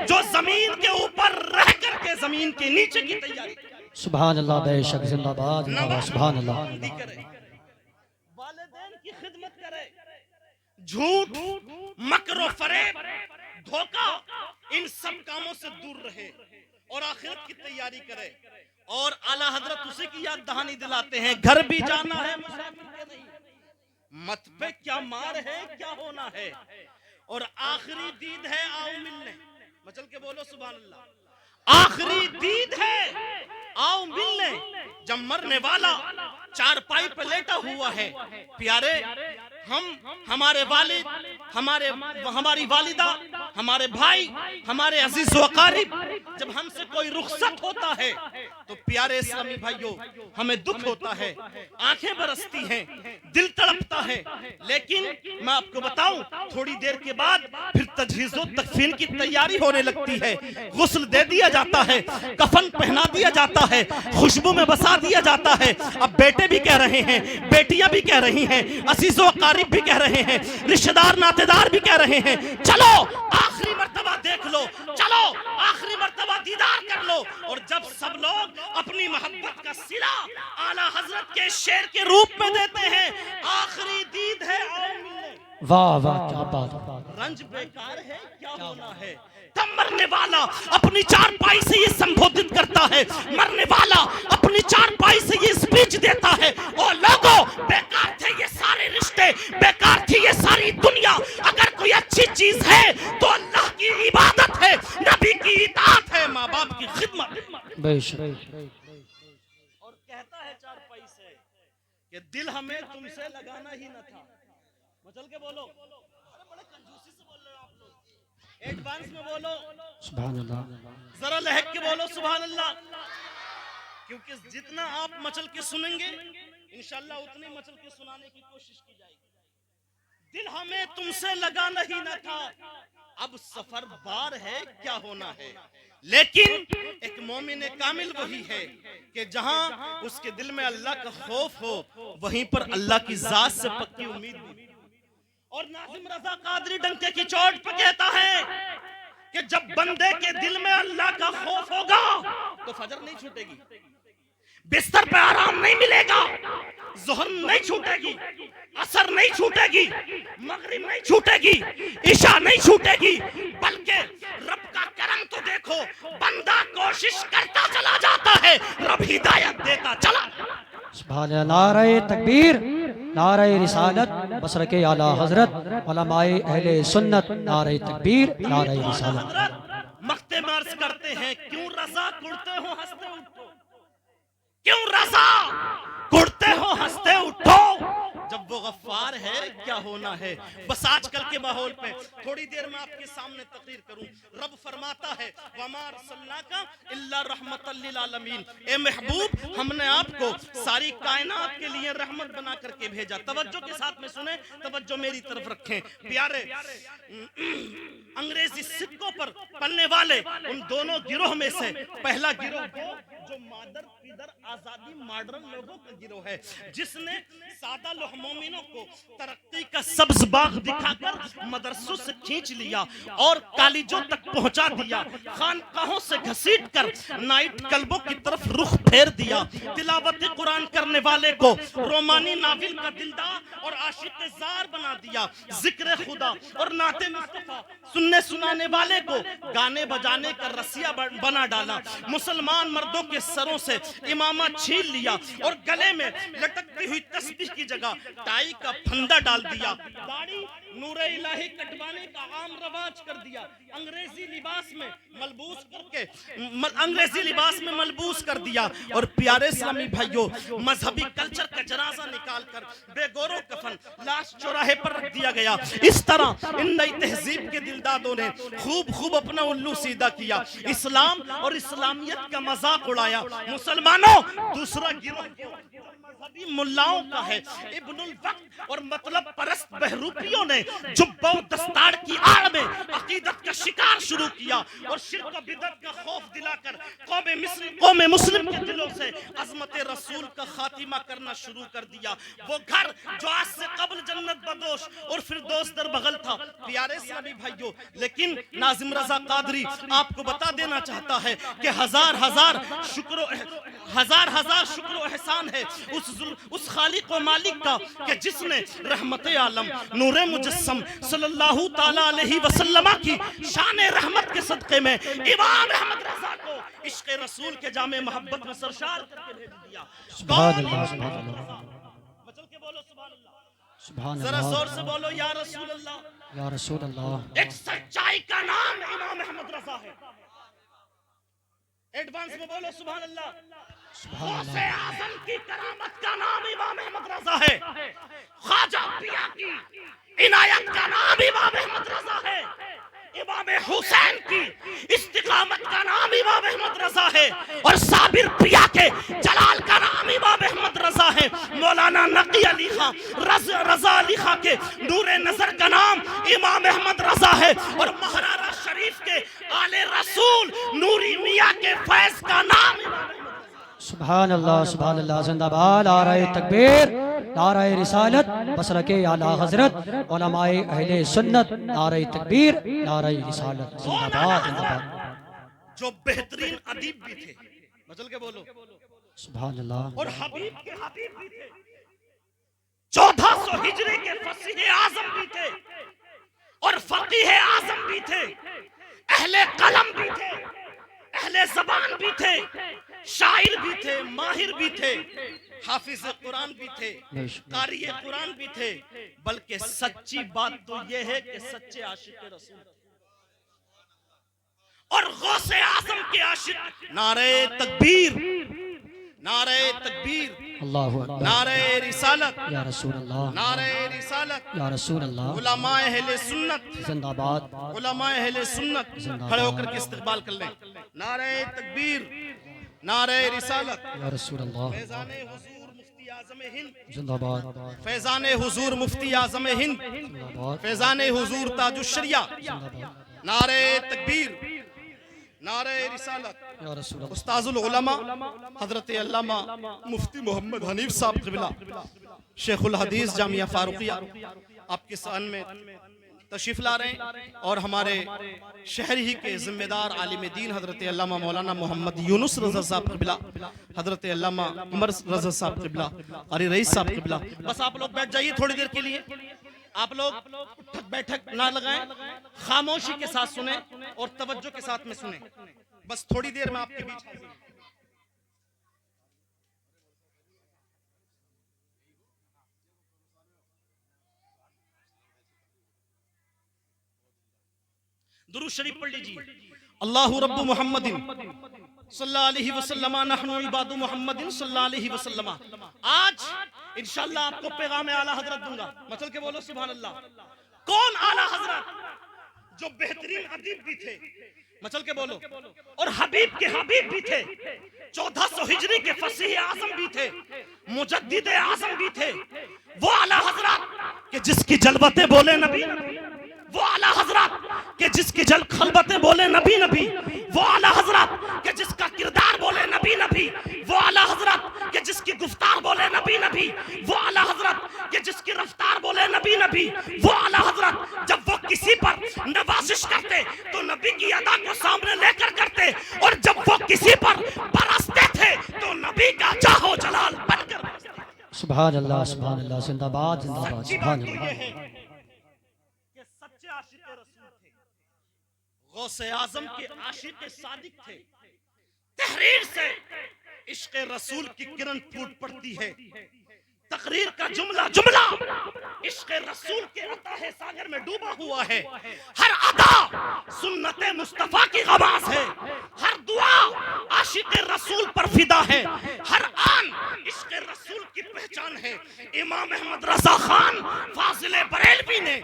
جو زمین کے اوپر رہ کر کے زمین کے نیچے کی تیاری کرے. سبحان اللہ، بے شک زندہ باد، سبحان اللہ. والدین کی خدمت کرے، جھوٹ، مکر و فریب، دھوکہ، ان سب کاموں سے دور رہے اور آخرت کی تیاری کرے. اور اعلیٰ حضرت اسی کی یاد دہانی دلاتے ہیں، گھر بھی جانا ہے مسافر کے نہیں، مت پہ کیا مار ہے کیا ہونا ہے، اور آخری دید ہے آؤ ملنے. مچل کے بولو سبحان اللہ. آخری دید ہے آؤ ملنے. جب مرنے والا چارپائی پہ لیٹا ہوا ہے، پیارے ہمارے والد، ہماری والدہ، ہمارے بھائی، ہمارے عزیز و اقارب، جب ہم سے کوئی رخصت ہوتا ہے تو پیارے اسلامی بھائیوں ہمیں دکھ ہوتا ہے، آنکھیں برستی ہیں، دل تڑپتا ہے. لیکن میں آپ کو بتاؤں، تھوڑی دیر کے بعد پھر تجہیز و تکفین کی تیاری ہونے لگتی ہے. غسل دے دیا جاتا ہے، کفن پہنا دیا جاتا ہے، خوشبو میں بسا دیا جاتا ہے. اب بیٹے بھی کہہ رہے ہیں، بیٹیاں بھی کہہ رہی ہیں، عزیز و اقارب بھی کہہ رہے ہیں، رشتہ دار ناطے دار بھی کہہ رہے ہیں، چلو آخری مرتبہ دیکھ لو، چلو آخری مرتبہ دیدار کر لو. اور جب سب لوگ اپنی محبت کا صلہ اعلیٰ حضرت کے شعر کے روپ میں دیتے ہیں، آخری دید ہے آؤ ملنے. واہ واہ، کیا بات. رنج بیکار ہے کیا ہونا ہے. تب مرنے والا اپنی چارپائی سے یہ سمبودھت کرتا ہے، مرنے والا اپنی چارپائی سے یہ سپیچ دیتا ہے، او لوگو بیکار تھے یہ سارے رشتے، بیکار تھی یہ ساری دنیا. اگر کوئی اچھی چیز ہے تو اللہ کی عبادت ہے، نبی کی اطاعت ہے، ماں باپ کی خدمت. بے شک. اور کہتا ہے چارپائی سے کہ دل ہمیں تم سے لگانا ہی نہ تھا. مچل کے بولو، بڑے کنجوسی سے بول رہے ہو آپ لوگ، ایڈوانس میں بولو سبحان اللہ. ذرا لہک کے بولو سبحان اللہ. کیونکہ جتنا آپ مچل کے سنیں گے انشاءاللہ اتنی مچل کے سنانے کی کوشش کی جائے گی. دل ہمیں تم سے لگانا ہی نہ تھا، اب سفر بار ہے کیا ہونا ہے. لیکن ایک مومن کامل وہی ہے کہ جہاں اس کے دل میں اللہ کا خوف ہو، وہیں پر اللہ کی ذات سے پکی امید بھی. اور ناظم رضا قادری ڈنکے کی چوٹ پہ کہتا ہے کہ جب بندے کے دل میں اللہ کا خوف ہوگا تو فجر نہیں چھوٹے گی، بستر پہ آرام نہیں ملے گا، ظہر نہیں چھوٹے گی، عصر نہیں چھوٹے گی، مغرب نہیں چھوٹے گی، عشاء نہیں چھوٹے گی. بلکہ رب کا کرم تو دیکھو، بندہ کوشش کرتا چلا جاتا ہے، رب ہدایت دیتا چلا. سبحان اللہ. نعرہ تکبیر، نعرہ رسالت، مسلک اعلیٰ حضرت، علماء اہل سنت. نعرہ تکبیر، نعرہ رسالت. حضرت مختے مارس کرتے ہیں، کیوں رضا کڑتے ہو ہنستے اٹھو، کیوں رضا کڑتے ہو ہنستے اٹھو. جب وہ غفار ہے کیا ہونا ہے. بس آج کل کے ماحول پہ تھوڑی دیر میں آپ کے سامنے تقریر کروں. رب فرماتا ہے وَمَا أَرْسَلْنَاكَ إِلَّا رَحْمَةً لِّلْعَالَمِينَ، اے محبوب ہم نے آپ کو ساری کائنات کے لیے رحمت بنا کر کے بھیجا. توجہ کے ساتھ میں سنیں، توجہ میری طرف رکھیں. پیارے انگریزی سکوں پر پلنے والے ان دونوں گروہ میں سے پہلا گروہ وہ جو مادر پیدر آزادی ماڈرن لوگوں کا گروہ ہے، جس نے سادہ لوح مومنوں کو ترقی کا سبز باغ دکھا کر مدرسوں سے کھینچ لیا اور کالجوں تک پہنچا دیا، خانقاہوں سے گھسیٹ کر نائٹ کلبوں کی طرف رخ پھیر دیا، تلاوت قرآن کرنے والے کو رومانی ناول کا دلدار اور عاشق زار بنا دیا، ذکر خدا اور نعت مصطفیٰ سننے سنانے والے کو گانے بجانے کا رسیہ بنا ڈالا، مسلمان مردوں کے سروں سے امامہ چھین لیا اور گلے میں لٹکتی ہوئی تسبیح کی جگہ ٹائی کا پھندا ڈال دیا، داڑھی نور الہی کٹوانے کا عام رواج کر دیا، انگریزی لباس میں ملبوس کر دیا اور پیارے اسلامی بھائیوں مذہبی کلچر کا جنازہ نکال کر بے گورو کفن لاش چوراہے پر رکھ دیا گیا. اس طرح ان نئی تہذیب کے دلدادوں نے خوب اپنا الو سیدھا کیا، اسلام اور اسلامیت کا مذاق اڑایا. مسلمانوں دوسرا گروہ مذہبی ملاؤں کا ہے، ابن الوقت اور مطلب پرست بہروپیوں نے جبہ و دستار کی آڑ میں عقیدت کا شکار شروع کیا اور شرک و بدعت کا خوف دلا کر قوم مسلم کے دلوں سے عظمت رسول کا خاتمہ کرنا شروع کر دیا۔ وہ گھر جو آج سے قبل جنت بدوش اور فردوس در بغل تھا۔ پیارے اسلامی بھائیوں، لیکن ناظم رضا قادری آپ کو بتا دینا چاہتا ہے کہ ہزار ہزار شکر و احسان ہے اس خالق و مالک کا کہ جس نے رحمت عالم نور مجسم صلی اللہ تعالی علیہ وسلم کی شان رحمت کے صدقے میں امام احمد رضا کو عشق رسول کے جامع محبت میں سرشار کر کے بھیج دیا۔ سبحان اللہ، سبحان اللہ، مچل کے بولو سبحان اللہ، سبحان ذرا زور اللہ، سے بولو یا رسول اللہ۔ یا رسول اللہ۔ ایک سچائی کا نام امام احمد رضا ہے۔ ایڈوانس میں بولو سبحان اللہ۔ سبحان غوث اللہ۔ اعظم کی کرامت کا نام امام احمد رضا ہے۔ خواجہ انبیاء کی عنایت کا نام امام احمد رضا ہے۔ امام حسین کی استقامت کا نام امام احمد رضا ہے، اور صابر پریا کے جلال کا نام امام احمد رضا ہے۔ مولانا نقی علی خان رضا علی خان کے نور نظر کا نام امام احمد رضا ہے، اور مہرارہ شریف کے آل رسول نوری میاں کے فیض کا نام امام احمد رضا ہے۔ سبحان اللہ، سبحان اللہ، زندہ باد، نعرہ تکبیر، نعرہ رسالت، مسلک اعلی حضرت، علماء اہل سنت، نعرہ تکبیر، نعرہ رسالت، زندہ باد، زندہ باد۔ جو بہترین ادیب بھی تھے، مچل کے بولو، سبحان اللہ۔ اور حبیب کے حبیب بھی تھے، 1400 ہجری کے فصیح اعظم بھی تھے، اور فقیہ اعظم بھی تھے، اہل قلم بھی تھے، اہل زبان بھی تھے، شاعر بھی تھے، ماہر بھی تھے، حافظ قرآن بھی تھے، قاری قرآن بھی تھے، بلکہ سچی بات تو یہ ہے کہ سچے عاشق رسول تھے، اور غوث اعظم کے عاشق۔ نعرہ تکبیر، نعرہ تکبیر، اللہ اکبر، نعرہ رسالت، یا رسول اللہ، نعرہ رسالت، یا رسول اللہ، علماء اہل سنت، زندہ باد، علماء اہل سنت کھڑے ہو کر کے استقبال کر لیں۔ نعرہ تکبیر، نعرہ رسالت، یا رسول اللہ، فیضان حضور مفتی اعظم ہند، زندہ باد، فیضان حضور مفتی اعظم ہند، زندہ باد، فیضان حضور تاج الشریعہ۔ زندہ باد، نعرہ تکبیر، نعرہ رسالت، یا رسول اللہ۔ استاذ العلماء حضرت علامہ مفتی محمد حنیف صاحب قبلہ، شیخ الحدیث جامعہ فاروقیہ آپ کے سان میں تشریف لا رہے ہیں، اور ہمارے شہر ہی کے ذمہ دار عالم دین حضرت علامہ مولانا محمد یونس رضا صاحب قبلہ، حضرت علامہ عمر رضا صاحب قبلہ، قاری رئیس صاحب قبلہ۔ بس آپ لوگ بیٹھ جائیے تھوڑی دیر کے لیے، آپ لوگ اٹھک بیٹھک نہ لگائیں، خاموشی کے ساتھ سنیں اور توجہ کے ساتھ میں سنیں۔ بس تھوڑی دیر میں آپ کے بیچ حاضر ہوں۔ درود شریف پڑھ لیجیے۔ اللہ رب محمد صلی اللہ علیہ وسلم، نحن عباد محمد صلی اللہ علیہ وسلم۔ آج انشاءاللہ آپ کو پیغام اعلیٰ حضرت دوں گا، مچل کے بولو سبحان اللہ۔ کون اعلیٰ حضرت؟ جو بہترین ادیب بھی تھے، مچل کے بولو، اور حبیب کے حبیب بھی تھے، 1400 ہجری کے فصیح اعظم بھی تھے، مجدد اعظم بھی تھے، وہ اعلیٰ حضرت کہ جس کی جلوتیں بولے نبی، وہ اعلیٰ حضرت کہ جس کی جل خلبتیں بولے نبی نبی، وہ اعلیٰ حضرت کہ جس کا کردار بولے نبی نبی، وہ اعلیٰ حضرت کہ جس کی گفتار بولے نبی نبی، وہ اعلیٰ حضرت کہ جس کی رفتار بولے نبی نبی، وہ اعلیٰ حضرت جب وہ کسی پر نوازش کرتے تو نبی کی ادا کو سامنے لے کر کرتے، اور جب وہ کسی پر برستے تھے تو نبی کا جاہ و جلال بن کر برستے۔ سبحان اللہ، سبحان اللہ، زندہ باد، زندہ باد، سبحان اللہ۔ غوث اعظم کے عاشق صادق تھے، تحریر سے عشق رسول کی کرن پھوٹ پڑتی ہے، تقریر کا جملہ جملہ عشق رسول کے عطا ساگر میں ڈوبا ہوا ہے، ہر ادا سنت مصطفیٰ کی غماز ہے، ہر دعا عاشق رسول پر فدا ہے، ہر آن عشق رسول کی پہچان ہے۔ امام احمد رضا خان فاضل بریلوی نے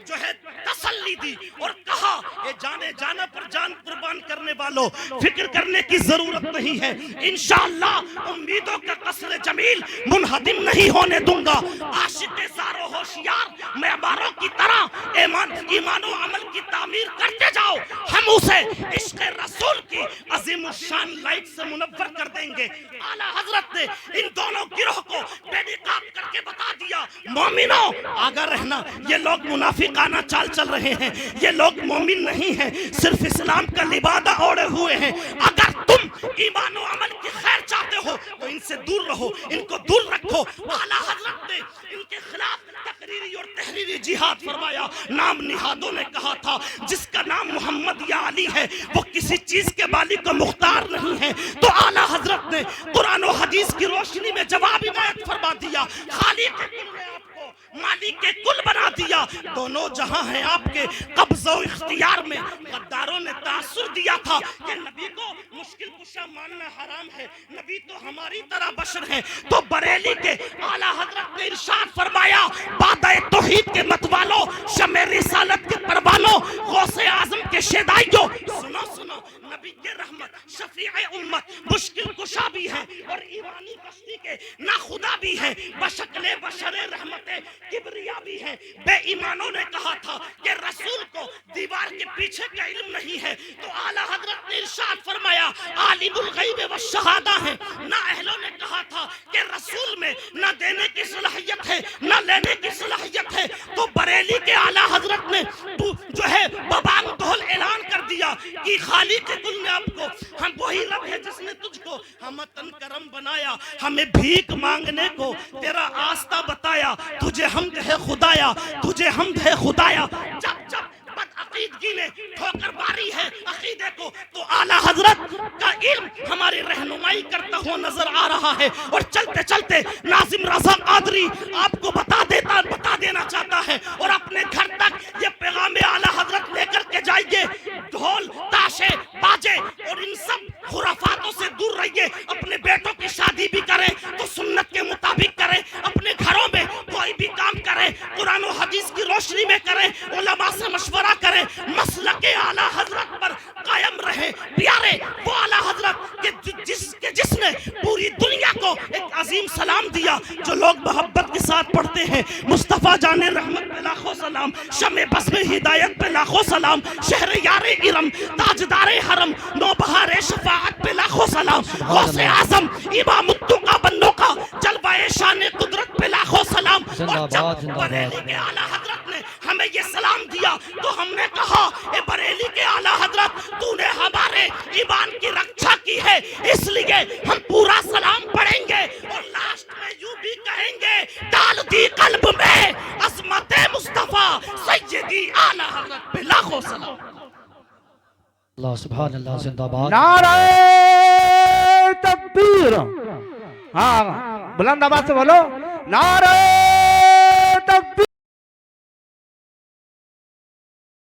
جو ہے تسلی دی اور کہا یہ جانے جانا پر جان قربان کرنے والوں، فکر کرنے کی ضرورت نہیں ہے، انشاءاللہ امیدوں کا قصر جمیل منہدم نہیں ہونے دوں گا۔ عاشق زار و ہوشیار معماروں کی طرح ایمان و عمل کی تعمیر کرتے جاؤ، ہم اسے عشق رسول کی عظیم الشان لائٹ سے منور کر دیں گے۔ اعلیٰ حضرت نے ان دونوں گروہ کو بے نقاب کر کے بتا دیا، مومنوں آگاہ رہنا، یہ لوگ منافقانہ چال چل رہے ہیں، یہ لوگ مومن نہیں ہیں، صرف اسلام کا لبادہ اوڑے ہوئے ہیں۔ اگر تم ایمان و عمل کی خیر چاہتے ہو تو ان سے دور رہو، ان کو دور رکھو۔ اعلیٰ حضرت نے ان کے خلاف تقریری اور تحریری جہاد فرمایا۔ نام نہادوں نے کہا تھا جس کا نام محمد یا علی ہے وہ کسی چیز کے مالک و مختار نہیں ہے، تو اعلیٰ حضرت نے قرآن و حدیث کی روشنی میں جواب عنایت فرما دیا، خالق کل نے آپ کو مالک کے کل بنا دیا، دونوں جہاں ہیں آپ کے قبض و اختیار میں۔ غداروں نے تاثر دیا تھا کہ نبی کو مشکل کشا ماننا حرام ہے، نبی تو ہماری طرح بشر ہیں، تو بریلی کے اعلیٰ حضرت نے ارشاد فرمایا، بادہ توحید کے متوالوں، شمع رسالت کے پروانوں، غوث اعظم کے شیدائیوں، سنو سنو، نبی کے رحمت شفیع امت مشکل کشا بھی ہے اور ایمانی کشتی کے ناخدا بھی ہے، بشکل بشر رحمت کبریا بھی ہے۔ بے ایمانوں نے کہا تھا کہ رسول کو دیوار کے پیچھے کا علم نہیں ہے، تو اعلیٰ حضرت نے ارشاد فرمایا عالم الغیب والشہادہ ہے۔ نااہلوں نے کہا تھا کہ رسول میں نہ دینے کی صلاحیت ہے نہ لینے کی صلاحیت ہے، تو بریلی کے اعلیٰ حضرت نے جو ہے ببانگ دھول اعلان کر دیا کہ خالق کل نے آپ کو، ہم وہی رب ہے جس نے تجھ کو ہمتن کرم بنایا، ہمیں بھیک مانگنے کو تیرا آستہ بتایا، تجھے حمد ہے خدایا، تجھے حمد ہے خدایا۔ جب جب بد عقیدگی نے ٹھوکر ماری ہے عقیدے کو، تو اعلیٰ حضرت کا علم ہماری رہنمائی کرتا ہوا نظر آ رہا ہے۔ اور چلتے چلتے ناظم رضا قادری آپ کو بتا دینا چاہتا ہے اور اپنے گھر تک یہ پیغام اعلیٰ حضرت لے کر کے جائیے، ڈھول تاشے باجے اور ان سب خرافاتوں سے دور رہیے، اپنے بیٹوں کی شادی بھی کریں تو سنت کے مطابق کریں، اپنے گھروں میں کوئی بھی کام کریں قرآن و حدیث کی روشنی میں کریں، علماء سے مشورہ کریں، مسلک اعلیٰ حضرت پر قائم رہیں۔ پیارے وہ اعلیٰ حضرت جس نے پوری دنیا کو ایک عظیم سلام دیا، جو لوگ محبت کے ساتھ پڑھتے ہیں، مصطفیٰ جان رحمت پہ لاکھوں سلام، شمع بزم ہدایت پہ لاکھوں سلام، شہر یار ارم تاجدار حرم، نوبہار شفاعت پہ لاکھوں سلام، غوث اعظم امام التقا بندوں کا جلوہ شان قدرت پہ لاکھوں سلام۔ اور جب بریلی کے اعلیٰ حضرت نے ہمیں یہ سلام دیا تو ہم نے کہا اے بریلی کے اعلیٰ حضرت تو نے ہمارے ایمان کی رکھا کی ہے، اس لیے ہم پورا سلام پڑھیں گے اور لاسٹ میں یوں بھی کہیں گے ڈال دی قلب میں عظمت مصطفیٰ سیدی اعلیٰ حضرت پہ لاکھوں سلام۔ اللہ سبحان اللہ، زندہ باد، نعرہ تکبیر، ہاں بلند آواز سے بولو، نعرہ